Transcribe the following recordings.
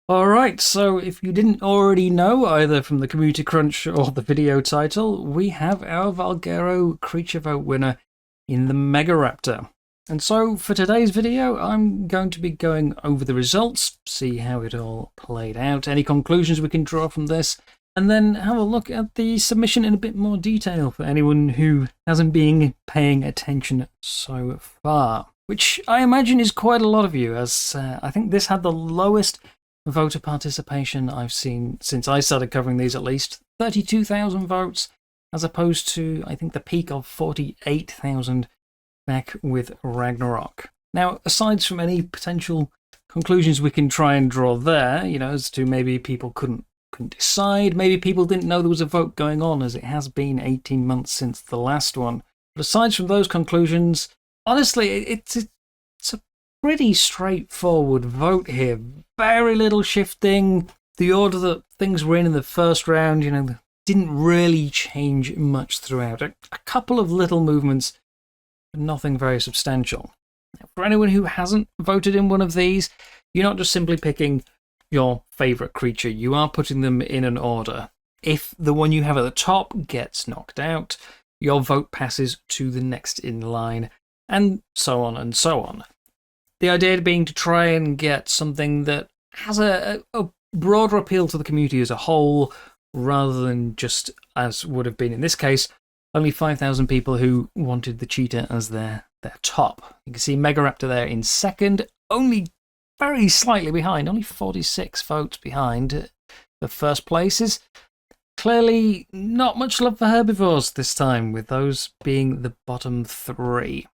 Alright, so if you didn't already know, either from the Community Crunch or the video title, we have our Valguero Creature Vote winner in the Megaraptor. And so for today's video, I'm going to be going over the results, see how it all played out, any conclusions we can draw from this, and then have a look at the submission in a bit more detail for anyone who hasn't been paying attention so far. Which I imagine is quite a lot of you, as I think this had the lowest voter participation I've seen since I started covering these, at least 32,000 votes, as opposed to I think the peak of 48,000 back with Ragnarok. Now, aside from any potential conclusions we can try and draw there, as to maybe people couldn't decide, maybe people didn't know there was a vote going on, as it has been 18 months since the last one. But aside from those conclusions, honestly, it's a pretty straightforward vote here. Very little shifting. The order that things were in the first round, didn't really change much throughout. A couple of little movements, but nothing very substantial. Now, for anyone who hasn't voted in one of these, you're not just simply picking your favourite creature. You are putting them in an order. If the one you have at the top gets knocked out, your vote passes to the next in line, and so on and so on. The idea being to try and get something that has a broader appeal to the community as a whole, rather than just, as would have been in this case, only 5,000 people who wanted the cheetah as their top. You can see Megaraptor there in second, only very slightly behind, only 46 votes behind the first places. Clearly not much love for herbivores this time, with those being the bottom three.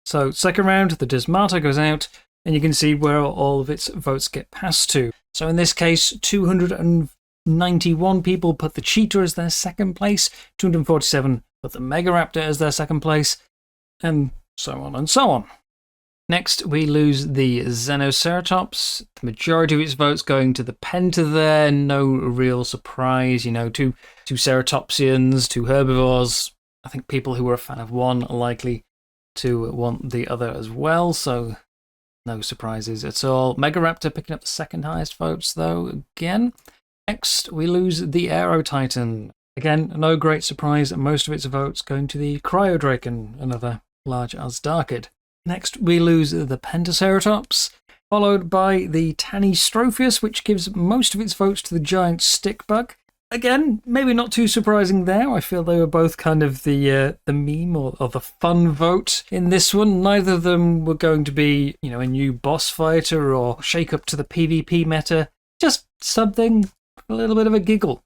So second round, the Desmata goes out, and you can see where all of its votes get passed to. So in this case, 291 people put the cheetah as their second place, 247 put the Megaraptor as their second place, and so on and so on. Next, we lose the Xenoceratops. The majority of its votes going to the Penta there. No real surprise, two ceratopsians, two herbivores. I think people who were a fan of one are likely to want the other as well, so no surprises at all. Megaraptor picking up the second highest votes, though, again. Next, we lose the Aerotitan. Again, no great surprise, most of its votes going to the Cryodraken, another large Azdarchid. Next, we lose the Pentaceratops, followed by the Tanystropheus, which gives most of its votes to the giant stickbug. Again, maybe not too surprising there. I feel they were both kind of the meme or the fun vote in this one. Neither of them were going to be, a new boss fighter or shake up to the PvP meta. Just something, a little bit of a giggle.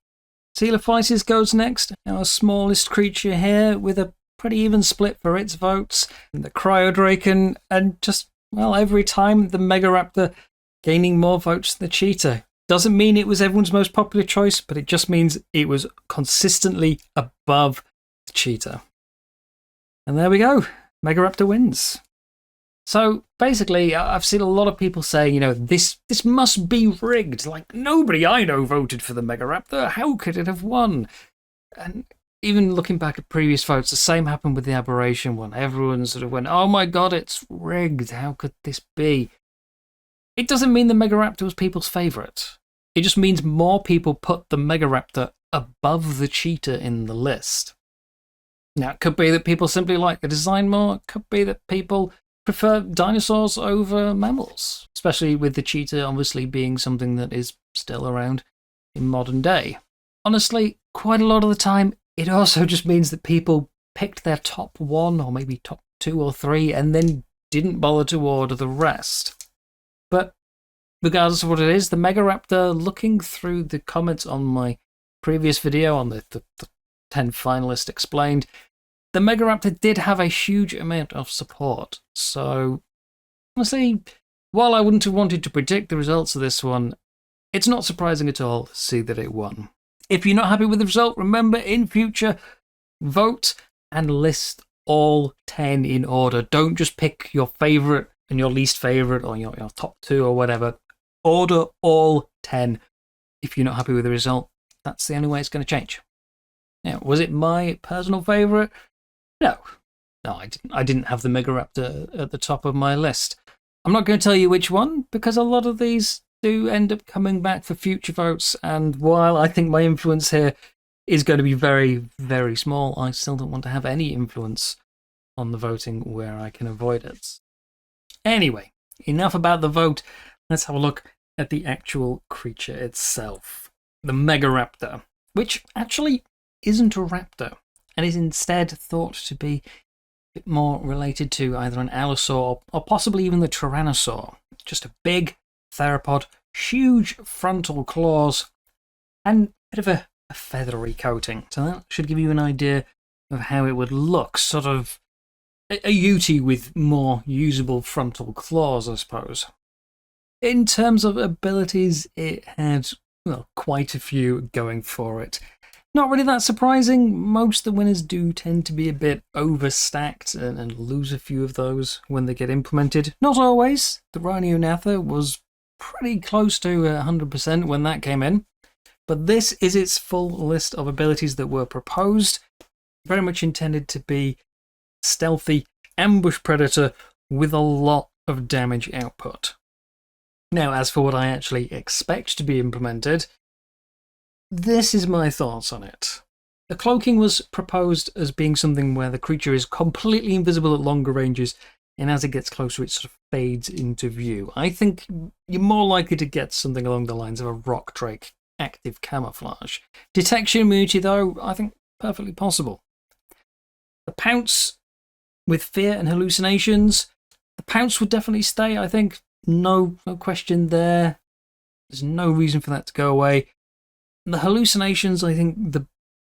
Coelophysis goes next, our smallest creature here, with a pretty even split for its votes. And the Cryodraken, and just, every time the Megaraptor gaining more votes than the cheetah. Doesn't mean it was everyone's most popular choice, but it just means it was consistently above the cheetah. And there we go. Megaraptor wins. So basically, I've seen a lot of people saying, this must be rigged. Like, nobody I know voted for the Megaraptor. How could it have won? And even looking back at previous votes, the same happened with the Aberration one. Everyone sort of went, oh my god, it's rigged. How could this be? It doesn't mean the Megaraptor was people's favourite. It just means more people put the Megaraptor above the cheetah in the list. Now, it could be that people simply like the design more. It could be that people prefer dinosaurs over mammals, especially with the cheetah obviously being something that is still around in modern day. Honestly, quite a lot of the time, it also just means that people picked their top one or maybe top two or three and then didn't bother to order the rest. But regardless of what it is, the Megaraptor, looking through the comments on my previous video on the 10 finalists explained, the Megaraptor did have a huge amount of support. So, honestly, while I wouldn't have wanted to predict the results of this one, it's not surprising at all to see that it won. If you're not happy with the result, remember, in future, vote and list all 10 in order. Don't just pick your favourite and your least favourite, or your top two or whatever. Order all 10. If you're not happy with the result, that's the only way it's going to change. Now, was it my personal favourite? No, I didn't have the Megaraptor at the top of my list. I'm not going to tell you which one, because a lot of these do end up coming back for future votes, and while I think my influence here is going to be very, very small, I still don't want to have any influence on the voting where I can avoid it. Anyway, enough about the vote. Let's have a look at the actual creature itself. The Megaraptor, which actually isn't a raptor, and is instead thought to be a bit more related to either an allosaur or possibly even the tyrannosaur. Just a big theropod, huge frontal claws, and a bit of a feathery coating. So that should give you an idea of how it would look. Sort of a Yeti with more usable frontal claws, I suppose. In terms of abilities, it had, well, quite a few going for it. Not really that surprising. Most of the winners do tend to be a bit overstacked and lose a few of those when they get implemented. Not always. The Rhino was pretty close to 100% when that came in. But this is its full list of abilities that were proposed. Very much intended to be stealthy ambush predator with a lot of damage output. Now, as for what I actually expect to be implemented, this is my thoughts on it. The cloaking was proposed as being something where the creature is completely invisible at longer ranges, and as it gets closer it sort of fades into view. I think you're more likely to get something along the lines of a rock drake active camouflage. Detection immunity, though, I think perfectly possible. The pounce with fear and hallucinations, the pounce would definitely stay, I think. No question there. There's no reason for that to go away. The hallucinations, I think the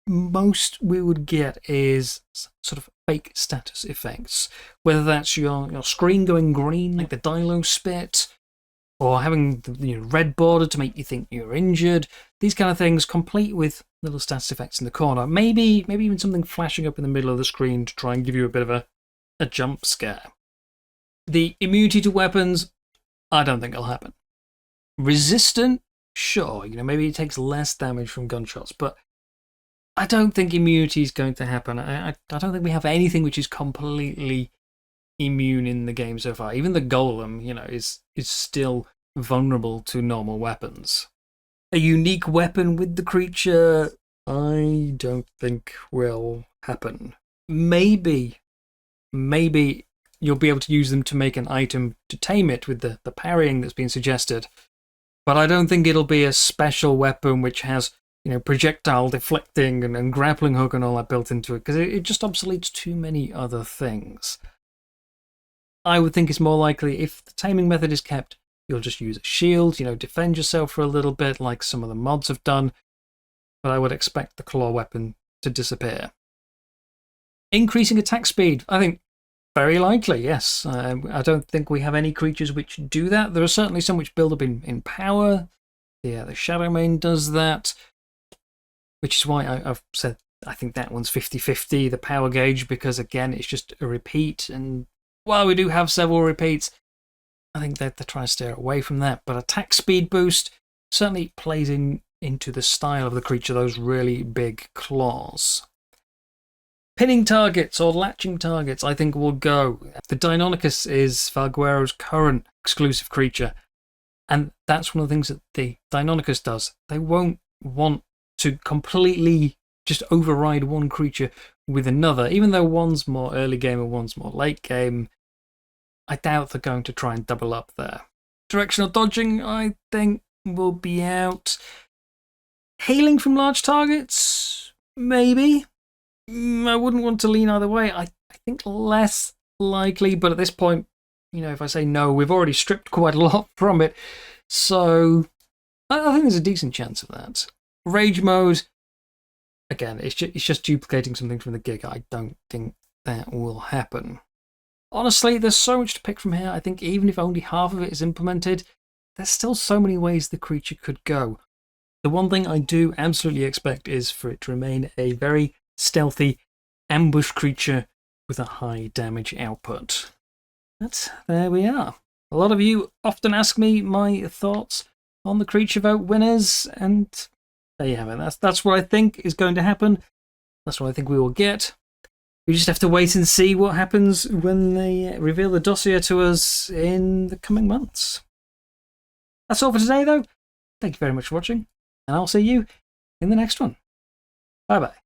most we would get is sort of fake status effects. Whether that's your screen going green, like the Dilo spit, or having the red border to make you think you're injured. These kind of things, complete with little status effects in the corner. Maybe even something flashing up in the middle of the screen to try and give you a bit of a jump scare. The immunity to weapons, I don't think it'll happen. Resistant, sure, maybe it takes less damage from gunshots, but I don't think immunity is going to happen. I don't think we have anything which is completely immune in the game so far. Even the golem, is still vulnerable to normal weapons. A unique weapon with the creature, I don't think will happen. Maybe you'll be able to use them to make an item to tame it with the parrying that's been suggested. But I don't think it'll be a special weapon which has, projectile deflecting and grappling hook and all that built into it, because it just obsoletes too many other things. I would think it's more likely, if the taming method is kept, you'll just use a shield, defend yourself for a little bit like some of the mods have done, but I would expect the claw weapon to disappear. Increasing attack speed, I think very likely, yes. I don't think we have any creatures which do that. There are certainly some which build up in power. Yeah, the Shadowmane does that, which is why I've said I think that one's 50-50, the power gauge, because again, it's just a repeat, and while we do have several repeats, I think they're trying to steer away from that. But attack speed boost certainly plays into the style of the creature, those really big claws. Pinning targets or latching targets, I think, will go. The Deinonychus is Valguero's current exclusive creature, and that's one of the things that the Deinonychus does. They won't want to completely just override one creature with another, even though one's more early game and one's more late game. I doubt they're going to try and double up there. Directional dodging, I think, will be out. Hailing from large targets, maybe. I wouldn't want to lean either way. I think less likely, but at this point, if I say no, we've already stripped quite a lot from it. So I think there's a decent chance of that. Rage mode, again, it's just duplicating something from the gig. I don't think that will happen. Honestly, there's so much to pick from here. I think even if only half of it is implemented, there's still so many ways the creature could go. The one thing I do absolutely expect is for it to remain a very stealthy ambush creature with a high damage output. But there we are. A lot of you often ask me my thoughts on the creature vote winners, and there you have it. That's what I think is going to happen. That's what I think we will get. We just have to wait and see what happens when they reveal the dossier to us in the coming months. That's all for today, though. Thank you very much for watching, and I'll see you in the next one. Bye-bye.